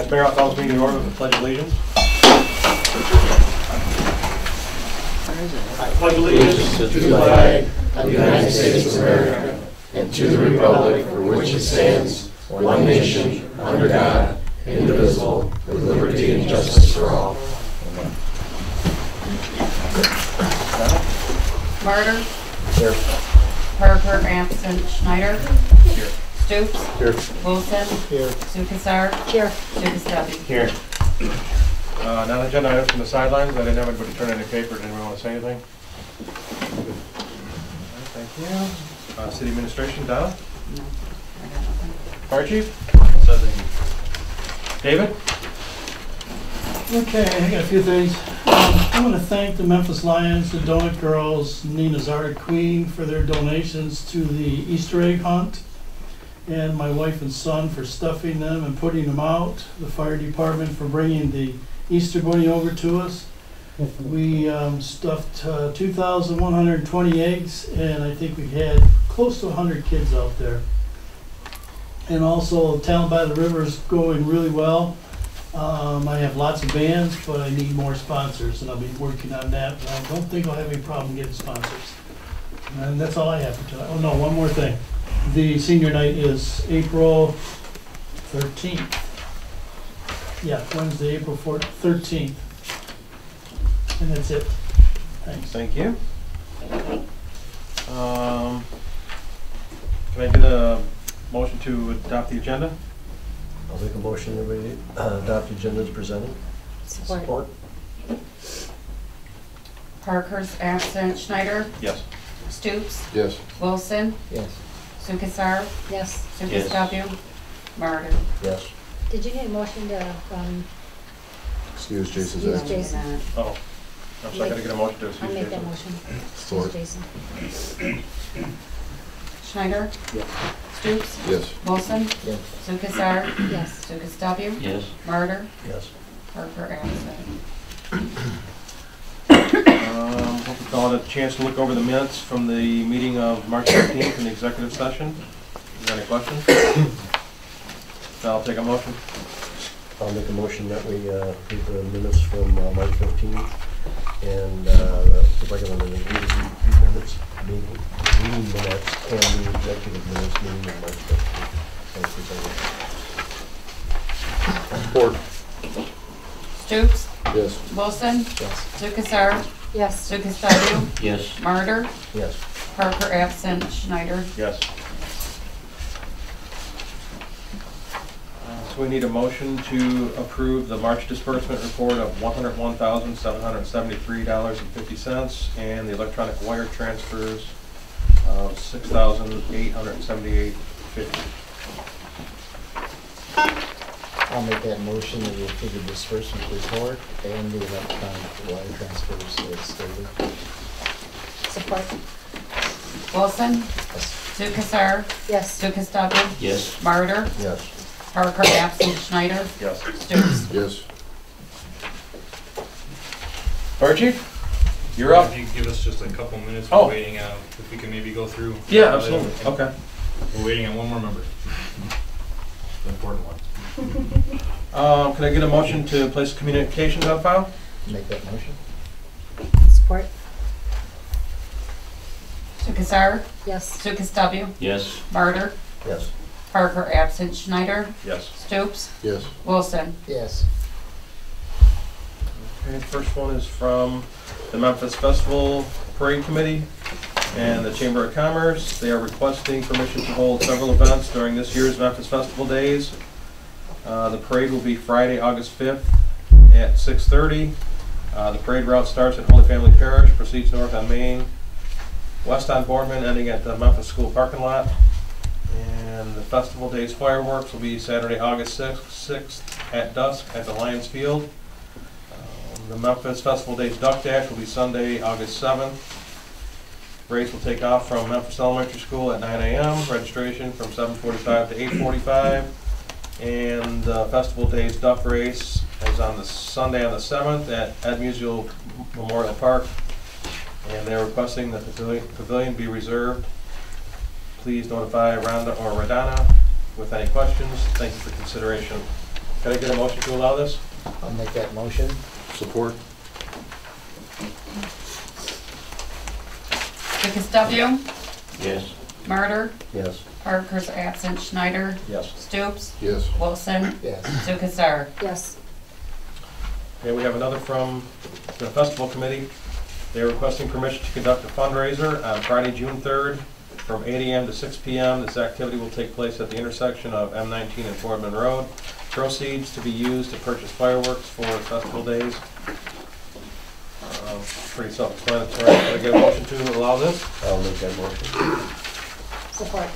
Mr. Mayor, I'll call this meeting in order with the Pledge of Allegiance. I pledge allegiance to the flag of the United States of America and to the republic for which it stands, one nation, under God, indivisible, with liberty and justice for all. Martyr. Here. Parker, absent. Schneider. Here. Stoops. Here. Wilson. Here. Sukasar. Here. Sukasdevi. Here. Non-agenda items from the sidelines. I didn't have anybody turn in any paper. Did anyone want to say anything? Thank you. City administration, Donna? No, I got nothing. Fire chief? David? Okay, I got a few things. I want to thank the Memphis Lions, the Donut Girls, Nina's Art Queen for their donations to the Easter egg hunt, and my wife and son for stuffing them and putting them out, the fire department for bringing the Easter bunny over to us. We stuffed 2,120 eggs, and I think we had close to 100 kids out there. And also, Town by the River is going really well. I have lots of bands, but I need more sponsors, and I'll be working on that. But I don't think I'll have any problem getting sponsors. And that's all I have for tonight. Oh no, one more thing. The senior night is April 13th. Yeah, Wednesday, April 13th. And that's it. Thanks. Thank you. Can I get a motion to adopt the agenda? I'll make a motion that we adopt the agenda as presented. Support. Parker's absent. Schneider. Yes. Stoops. Yes. Wilson. Yes. Sukasar. Yes. Sukasdevi. Martyr. Yes. Did you need a motion to, Excuse Jason's Excuse absence. Jason. Oh, I'm sorry, I gotta get a motion to I'll excuse make that Jason. motion. Support. Excuse Jason. Schneider. Yes. Stoops. Yes. Wilson. Yes. Sukasar. Yes. Sukasdevi. Yes. Martyr. Yes. Parker absent. Hope you all had a chance to look over the minutes from the meeting of March 15th in the executive session. Is there any questions? I'll take a motion. I'll make a motion that we approve the minutes from March 15th and the regular minutes, meeting minutes, and the executive minutes meeting of March 15th. Support. Stoops. Yes. Wilson. Yes. Sukasar. Yes. Sukasdevi. Yes. Martyr. Yes. Parker absent. Schneider. Yes. So we need a motion to approve the March disbursement report of $101,773.50 and the electronic wire transfers of $6,878.50. I'll make that motion that we approve the disbursement report and the electronic wire transfers as stated. Support. Wilson. Yes. Sukasar. Yes. Sukasdevi. Yes. Martyr. Yes. Parker absent. Schneider. Yes. Stoops. Yes. Fire chief, you're up. If you give us just a couple minutes, Oh. we're waiting, if we can maybe go through. Yeah, absolutely. Okay. We're waiting on one more member. The important one. Can I get a motion to place communications on file? Make that motion. Support. Sukasar. Yes. Sukasdevi. Yes. Martyr. Yes. Parker absent. Schneider. Yes. Stoops. Yes. Wilson. Yes. Okay, the first one is from the Memphis Festival Parade Committee and the Chamber of Commerce. They are requesting permission to hold several events during this year's Memphis Festival Days. The parade will be Friday, August 5th at 6:30. The parade route starts at Holy Family Parish, proceeds north on Main, west on Boardman, ending at the Memphis School parking lot. And the Festival Days fireworks will be Saturday, August 6th at dusk at the Lions Field. The Memphis Festival Days Duck Dash will be Sunday, August 7th. Race will take off from Memphis Elementary School at 9 a.m. Registration from 7:45 to 8:45. And the Festival Days Duck Race is on the Sunday on the 7th at Ed Musial Memorial Park. And they're requesting that the pavilion be reserved. Please notify Rhonda or Radana with any questions. Thank you for consideration. Can I get a motion to allow this? I'll make that motion. Support? Lucas W., Yes. Martyr, Yes. Parker's absent, Schneider, Yes. Stoops, Yes. Wilson, Yes. Lukasar. Yes. Okay, we have another from the festival committee. They are requesting permission to conduct a fundraiser on Friday, June 3rd, from 8 a.m. to 6 p.m. This activity will take place at the intersection of M19 and Fordman Road. Proceeds to be used to purchase fireworks for festival days. Pretty self-explanatory. Can I get a motion to allow this? I'll make that motion. Support.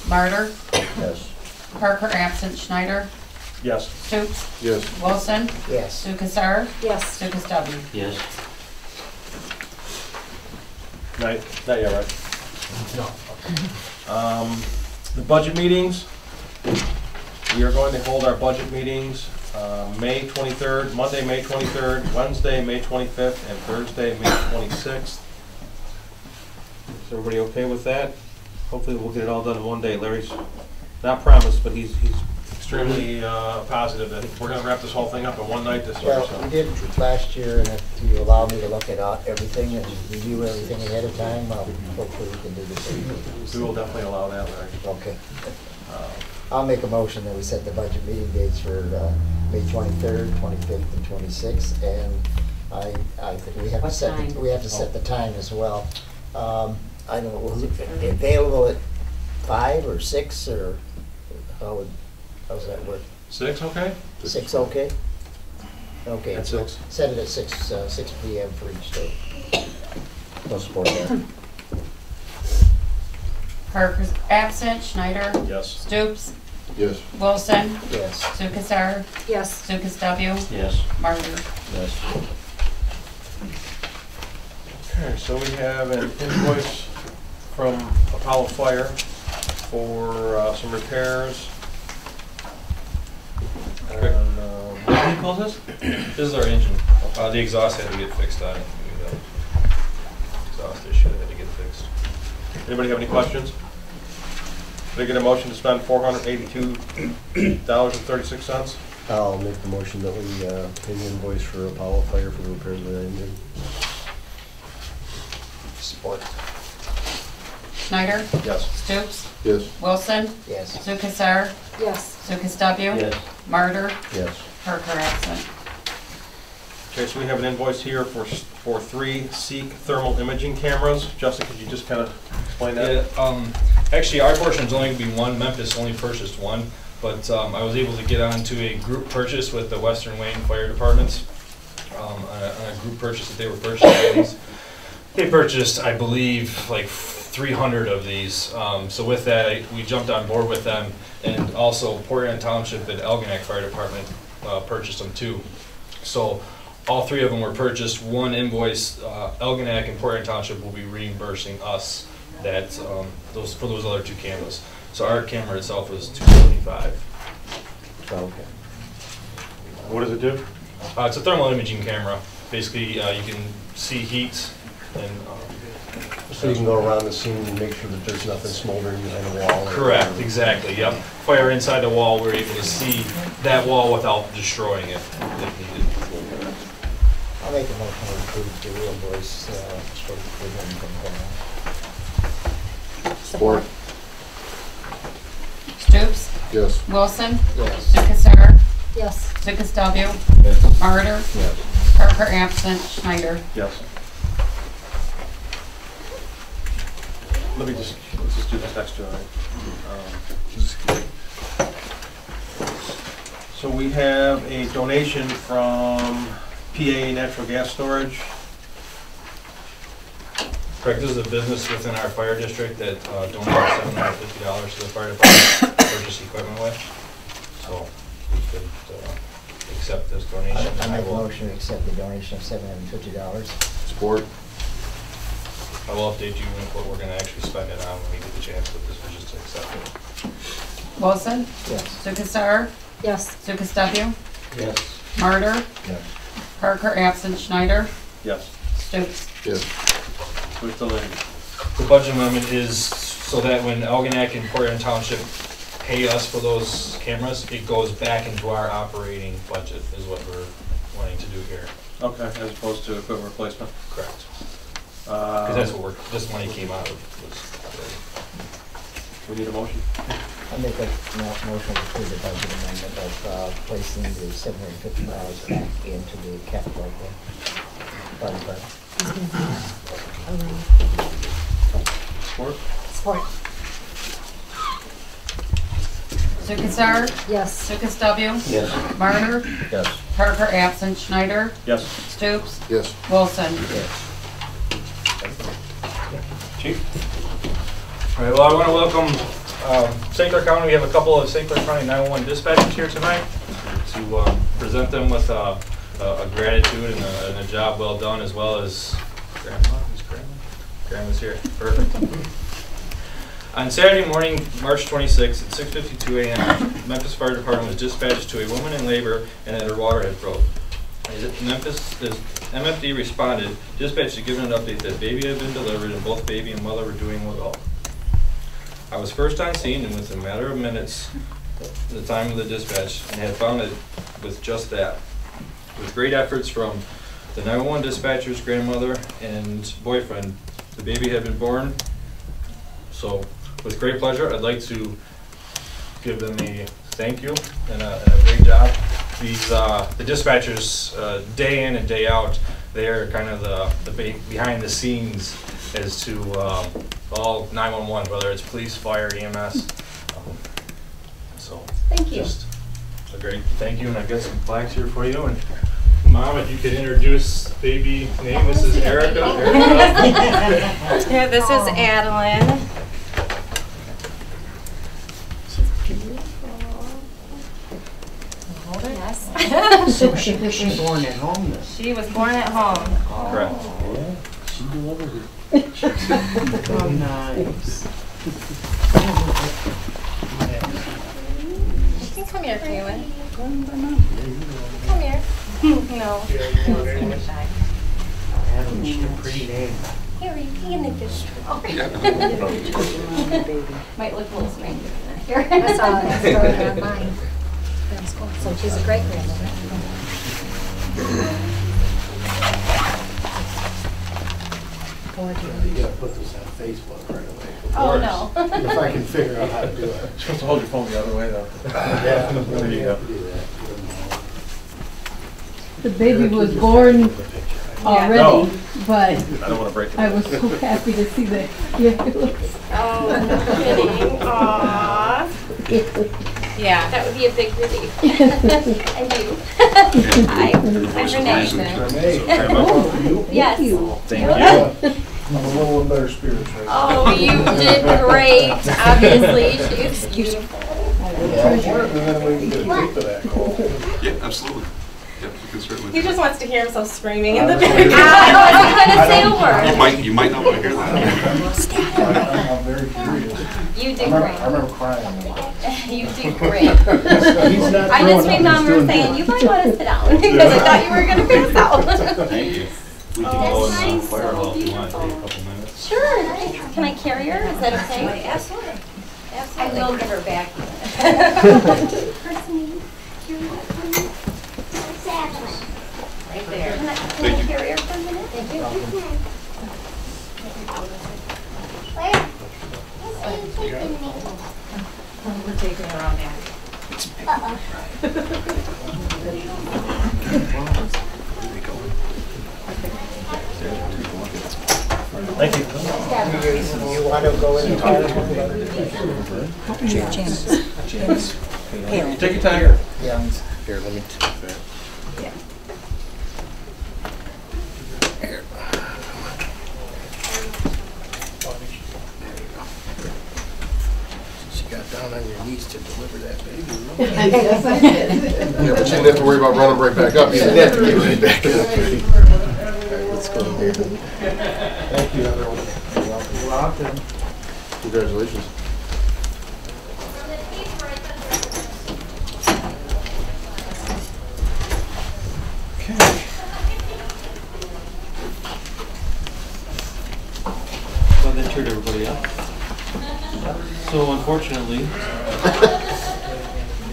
Martyr, Yes. Parker absent, Schneider, Yes. Stoops, Yes. Wilson, Yes. Lukasar, Yes. Lucas W. Yes. Not yet, right? The budget meetings. We are going to hold our budget meetings May 23rd, Monday, May 23rd, Wednesday, May 25th, and Thursday, May 26th. Is everybody okay with that? Hopefully we'll get it all done in one day. Larry's not promised, but he's extremely positive that we're gonna wrap this whole thing up in one night this year. Well, we did last year, and if you allow me to look at everything and review everything ahead of time, hopefully we can do the same. We will definitely allow that, Larry. Okay. I'll make a motion that we set the budget meeting dates for May 23rd, 25th, and 26th, and I think we have to What set, time? we have to set the time as well. I don't know, was it available at 5 or 6, or how's that work? 6, okay? 6, okay? Okay. At so 6. Set it at 6 p.m. for each day. I'll support that. Parker's absent, Schneider, Yes. Stoops, Yes. Wilson, Yes. Lukasar, Yes. Lucas W. Yes. Martyr. Yes. Okay, so we have an invoice from Apollo Fire for some repairs. And, what vehicle is this? This is our engine. The exhaust had to get fixed on it. We had an exhaust issue that had to get fixed. Anybody have any questions? Did I get a motion to spend $482.36? I'll make the motion that we pay the invoice for Apollo Fire for the repairs of the engine. Support. Schneider, Yes. Stoops, Yes. Wilson, Yes. Lukasar, Yes. Lucas W. Yes. Martyr, Yes. Parker absent. Okay, so we have an invoice here for 3 Seek thermal imaging cameras. Justin, could you just kind of explain that? Yeah, actually, our portion is only going to be one. Memphis only purchased one, but I was able to get onto a group purchase with the Western Wayne Fire Departments on a group purchase that they were purchasing these. They purchased, I believe, like 300 of these. So with that, we jumped on board with them, and also Port Huron Township and Algonac Fire Department purchased them too. So all 3 of them were purchased. One invoice, Algonac and Port Huron Township will be reimbursing us that for those other 2 cameras. So our camera itself was $275. Okay. What does it do? It's a thermal imaging camera. Basically, you can see heat and. So you can go around the scene and make sure that there's nothing smoldering behind the wall. Correct, exactly, yep. Fire inside the wall, we're able to see that wall without destroying it if needed. I'll make a motion to approve the invoice for the Support. Stoops, Yes. Wilson, Yes. Lukasar, Yes. Lucas W. Yes. Martyr, Yes. Parker absent, Schneider. Yes. Let's just do this extra, right? So we have a donation from PA Natural Gas Storage. Correct, this is a business within our fire district that donated $750 to the fire department to purchase equipment with. So we could accept this donation. I make a motion to accept the donation of $750. Support. I will update you with what we're going to actually spend it on when we get the chance, but this was just to accept it. Wilson, Yes. Lukasar, Yes. Lucas W. Yes. Martyr, Yes. Parker absent, Schneider, Yes. Stoops. Yes. Who's the lady? The budget amendment is so that when Algonac and Port Huron Township pay us for those cameras, it goes back into our operating budget is what we're wanting to do here. Okay, as opposed to equipment replacement. Correct. Because that's what this money came out of. We need a motion. I make a motion to approve the budget amendment of placing the $750 back into the capital fire department. Support? Support. Lukasar? Yes. Lucas W? Yes. Martyr? Yes. Parker absent, Schneider? Yes. Stoops? Yes. Wilson? Chief? All right, well, I want to welcome St. Clair County. We have a couple of St. Clair County 911 dispatchers here tonight to present them with a gratitude and a job well done, as well as Grandma. Is Grandma? Grandma's here. Perfect. On Saturday morning, March 26th at 6:52 a.m., Memphis Fire Department was dispatched to a woman in labor and that her water had broke. As MFD responded, dispatch had given an update that baby had been delivered and both baby and mother were doing well. I was first on scene and within a matter of minutes, the time of the dispatch, and had found it with just that. With great efforts from the 911 dispatcher's grandmother and boyfriend, the baby had been born. So, with great pleasure, I'd like to give them a thank you and a great job. These the dispatchers, day in and day out, they are kind of the behind the scenes as to all 911, whether it's police, fire, EMS. So, Thank you. just a great thank you, and I've got some flags here for you. And Mom, if you could introduce baby name. This is Erica. Here, this is Adeline. Yes. So she was born at home then? She was born at home. Correct. Yeah, she delivered it. Oh, nice. Come here, Kaylin. Come here. No. Adam, she's a pretty name. Here, you can get this. Might look a little strange than that. Here. I saw that story on mine. From school. So she's a great grandmother. You gotta put this on Facebook right away. Oh, no. If I can figure out how to do it. You're supposed to hold your phone the other way, though. Yeah. There you go. Do that. The baby was born already, No. but I don't want to break it. I was so happy to see that. Yeah, it looks. Oh, no kidding. Aww. Yeah, that would be a big relief. And you. Hi, I'm Renee. Yes. Thank you. I'm a little in better spirits right now. Oh, you did great. Obviously, she's beautiful. Yeah, and then we can get a tape of that call. Yeah, absolutely. Yep, you can certainly. He do just that. wants to hear himself screaming in the Honestly, background. I wasn't going to say a word. You might not want to hear that. I'm very curious. You I did remember great. crying a lot. You did great. He's not I just throwing made up, Mom he's doing saying, good. you might want to sit down, because I thought you were going to pass out. Thank you. We can Oh, go that's in nice. fire hall if you want. So Take a couple minutes. Sure. Can I carry her? Is that okay? Absolutely. I will give her back. Right there. Can I carry her for a minute? Thank you. We're taking her on now. Thank you. You want to go in and talk to Take your time. Yeah. Here, let me take that. She got down on your knees to deliver that baby. Yes, I did. Yeah, but you didn't have to worry about running right back up. You didn't have to get right back up. Let's go to David. Thank you, everyone. You're welcome. Congratulations. Well, they cheered everybody up. So unfortunately,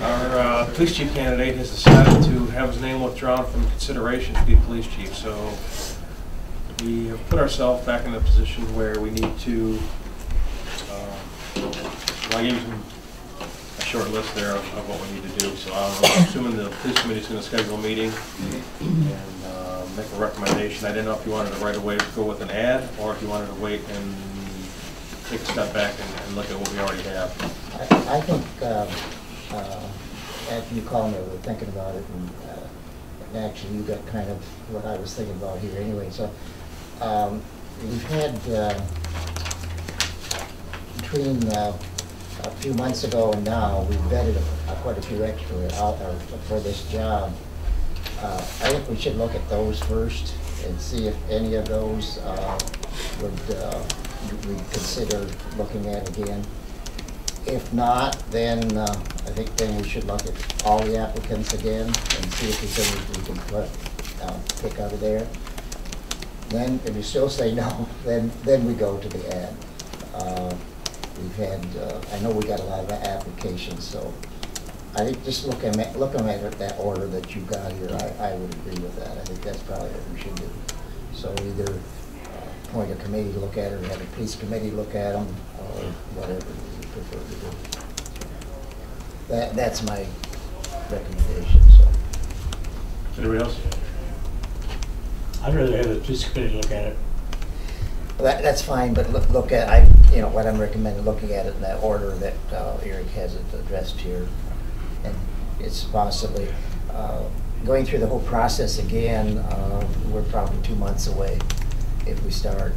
our police chief candidate has decided to have his name withdrawn from consideration to be police chief. So we have put ourselves back in a position where we need to, I gave him a short list there of what we need to do. So I'm assuming the police committee is going to schedule a meeting and make a recommendation. I didn't know if you wanted to right away go with an ad or if you wanted to wait and take a step back and look at what we already have. I think after you called me, we were thinking about it, and actually you got kind of what I was thinking about here anyway. So we've had between a few months ago and now, we've vetted quite a few extra out for this job. I think we should look at those first and see if any of those we'd consider looking at again. If not, then I think then we should look at all the applicants again and see if there's any we can pick out of there. Then, if you still say no, then we go to the ad. We've had, I know we got a lot of applications, so I think just looking at that order that you got here, I would agree with that. I think that's probably what we should do. So either appoint a committee to look at it, or have a police committee look at them, or whatever you prefer to do. That's my recommendation. So. Anybody else? I'd rather have the police committee look at it. Well, that's fine, but look at what I'm recommending, looking at it in that order that Eric has it addressed here, and it's possibly going through the whole process again. We're probably 2 months away. If we start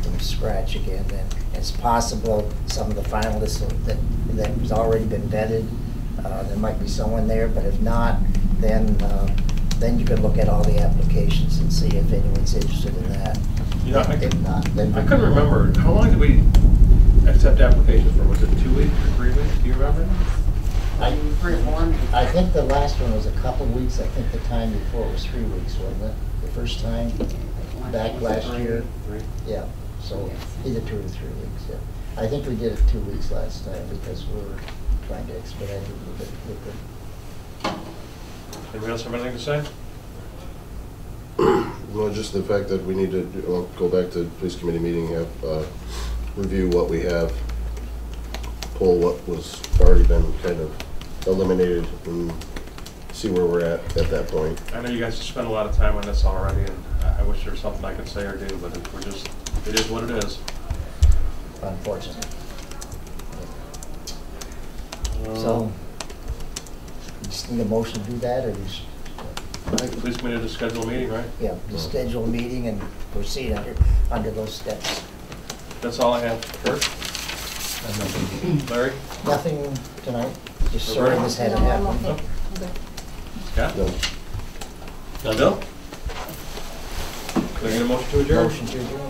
from scratch again, then it's possible some of the finalists that has already been vetted, there might be someone there, but if not, then you can look at all the applications and see if anyone's interested in that. You know, If not, then I couldn't remember. How long did we accept applications for? Was it 2 weeks or 3 weeks? Do you remember? I think the last one was a couple weeks. I think the time before was 3 weeks, wasn't it? The first time back last year. Yeah. So either 2 or 3 weeks. Yeah. I think we did it 2 weeks last time because we were trying to expedite it a little bit quicker. Anybody else have anything to say? Well, just the fact that we need to go back to the police committee meeting, have review what we have, pull what was already been kind of eliminated, and see where we're at that point. I know you guys have spent a lot of time on this already, and I wish there was something I could say or do, but it is what it is. Unfortunately. So, you just need a motion to do that, or just? I think the police committee to schedule a meeting, right? Yeah, just schedule a meeting and proceed under those steps. That's all I have. Kurt? Larry? Nothing tonight, just sorry this had to happen. No. Scott? No. Bill? Can I get a motion to adjourn? Motion to adjourn.